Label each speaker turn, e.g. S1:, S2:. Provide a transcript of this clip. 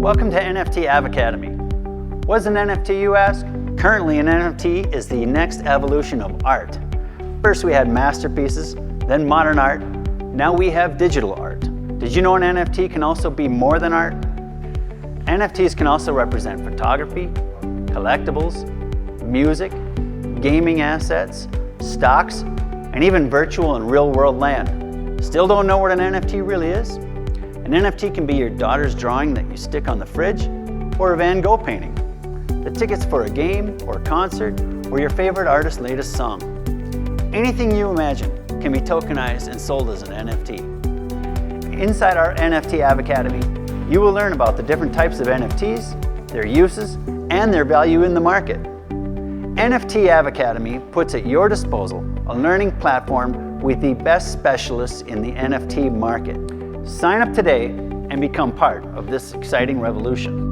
S1: Welcome to NFTAVE Academy. What is an NFT, you ask? Currently, an NFT is the next evolution of art. First we had masterpieces, then modern art, now we have digital art. Did you know an NFT can also be more than art? NFTs can also represent photography, collectibles, music, gaming assets, stocks, and even virtual and real-world land. Still don't know what an NFT really is? An NFT can be your daughter's drawing that you stick on the fridge, or a Van Gogh painting, the tickets for a game or concert, or your favorite artist's latest song. Anything you imagine can be tokenized and sold as an NFT. Inside our NFTAVE Academy, you will learn about the different types of NFTs, their uses, and their value in the market. NFTAVE Academy puts at your disposal a learning platform with the best specialists in the NFT market. Sign up today and become part of this exciting revolution.